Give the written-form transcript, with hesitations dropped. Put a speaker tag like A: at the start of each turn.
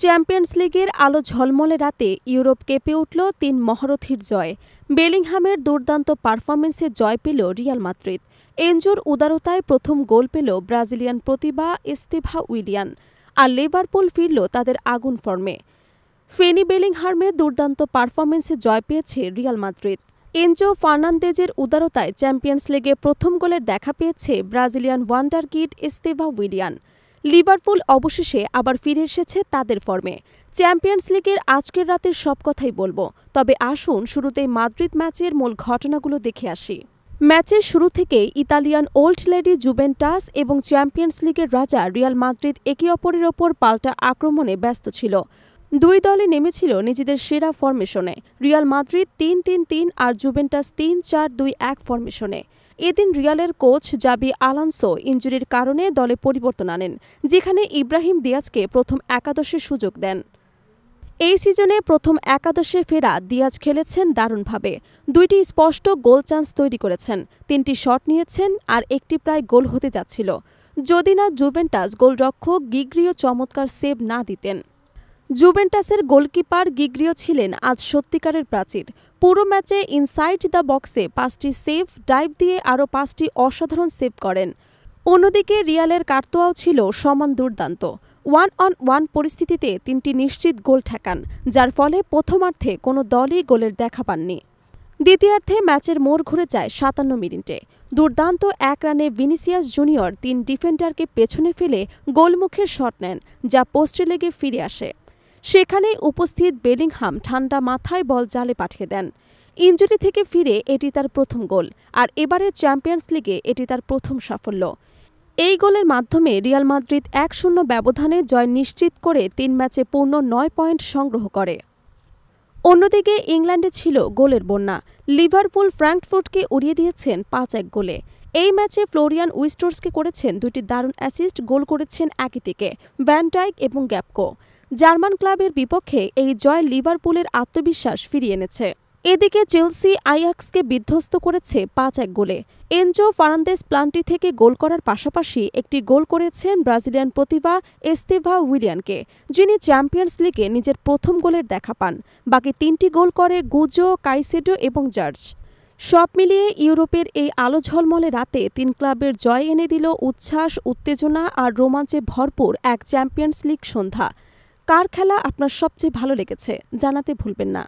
A: Champions লিগের আলো ঝলমলে রাতে ইউরোপ কেঁপে উঠল ৩ মহারথীর জয়ে। বেলিংহামের দুর্দান্ত পারফরম্যান্সে জয় পেল রিয়াল মাদ্রিদ। এনজোর উদারতায় প্রথম গোল পেল ব্রাজিলিয়ান প্রতিভা এস্তেভা উইলিয়ান। আর লিভারপুল ফিরল তাদের আগুন ফর্মে। ফেনি বেলিংহামের দুর্দান্ত পারফরম্যান্সে জয় পেয়েছে রিয়াল মাদ্রিদ। এনজো ফার্নান্দেজের উদারতায় চ্যাম্পিয়ন্স লিগে প্রথম গোলের দেখা পেয়েছে ব্রাজিলিয়ান ওয়ান্ডারকিড এস্তেভা উইলিয়ান। লিভারপুল অবশেষে আবার ফিরে এসেছে তাদের ফর্মে। চ্যাম্পিয়ন্স লিগের আজকের রাতের সব কথাই বলবো, তবে আসুন শুরুতেই মাদ্রিদ ম্যাচের মূল ঘটনাগুলো দেখে আসি। ম্যাচের শুরু থেকেই ইতালিয়ান ওল্ড লেডি জুভেন্টাস এবং চ্যাম্পিয়ন্স লিগের রাজা রিয়াল মাদ্রিদ একে অপরের ওপর পাল্টা আক্রমণে ব্যস্ত ছিল। দুই দলই নেমেছিল নিজেদের সেরা ফরমেশনে। রিয়াল মাদ্রিদ ৩-৩-৩ আর জুভেন্টাস ৩-৪-২-১ ফরমেশনে। এদিন রিয়ালের কোচ জাবি আলোনসো ইনজুরির কারণে দলে পরিবর্তন আনেন, যেখানে ইব্রাহিম দিয়াজকে প্রথম একাদশের সুযোগ দেন। এই সিজনে প্রথম একাদশে ফেরা দিয়াজ খেলেছেন দারুণভাবে। ২টি স্পষ্ট গোল চান্স তৈরি করেছেন, ৩টি শট নিয়েছেন আর একটি প্রায় গোল হতে যাচ্ছিল, যদি না জুভেন্টাস গোলরক্ষক গিগ্রিও চমৎকার সেভ না দিতেন। জুভেন্টাসের গোলকিপার গিগ্রিও ছিলেন আজ সত্যিকারের প্রাচীর। পুরো ম্যাচে ইনসাইড দ্য বক্সে ৫টি সেভ, ডাইভ দিয়ে আরও ৫টি অসাধারণ সেভ করেন। অন্যদিকে রিয়ালের কার্তোয়াও ছিল সমান দুর্দান্ত। 1-on-1 পরিস্থিতিতে ৩টি নিশ্চিত গোল ঠেকান, যার ফলে প্রথমার্ধে কোনো দলই গোলের দেখা পাননি। দ্বিতীয়ার্ধে ম্যাচের মোড় ঘুরে যায় ৫৭ মিনিটে। দুর্দান্ত এক রানে ভিনিসিয়াস জুনিয়র ৩ ডিফেন্ডারকে পেছনে ফেলে গোলমুখে শট নেন, যা পোস্টে লেগে ফিরে আসে। সেখানেই উপস্থিত বেলিংহাম ঠান্ডা মাথায় বল জালে পাঠিয়ে দেন। ইনজুরি থেকে ফিরে এটি তার প্রথম গোল, আর এবারে চ্যাম্পিয়ন্স লিগে এটি তার প্রথম সাফল্য। এই গোলের মাধ্যমে রিয়াল মাদ্রিদ ১-০ ব্যবধানে জয় নিশ্চিত করে ৩ ম্যাচে পূর্ণ ৯ পয়েন্ট সংগ্রহ করে। অন্যদিকে ইংল্যান্ডে ছিল গোলের বন্যা। লিভারপুল ফ্র্যাঙ্কফুর্টকে উড়িয়ে দিয়েছেন ৫-১ গোলে। এই ম্যাচে ফ্লোরিয়ান উইস্টোর্সকে করেছেন ২টি দারুণ অ্যাসিস্ট, গোল করেছেন একই থেকে ভ্যান ডাইক এবং গ্যাপকো। জার্মান ক্লাবের বিপক্ষে এই জয় লিভারপুলের আত্মবিশ্বাস ফিরিয়ে এনেছে। এদিকে চেলসি আয়াক্সকে বিধ্বস্ত করেছে ৫-১ গোলে। এনজো ফার্নান্দেজ প্লান্টি থেকে গোল করার পাশাপাশি একটি গোল করেছেন ব্রাজিলিয়ান প্রতিভা এস্তেভা উইলিয়ানকে, যিনি চ্যাম্পিয়ন্স লিগে নিজের প্রথম গোলের দেখা পান। বাকি ৩টি গোল করে গুজো, কাইসেডো এবং জার্জ। সব মিলিয়ে ইউরোপের এই আলো ঝলমলে রাতে ৩ ক্লাবের জয় এনে দিল উচ্ছ্বাস, উত্তেজনা আর রোমাঞ্চে ভরপুর এক চ্যাম্পিয়ন্স লিগ সন্ধ্যা। কার খেলা আপনার সবচেয়ে ভালো লেগেছে জানাতে ভুলবেন না।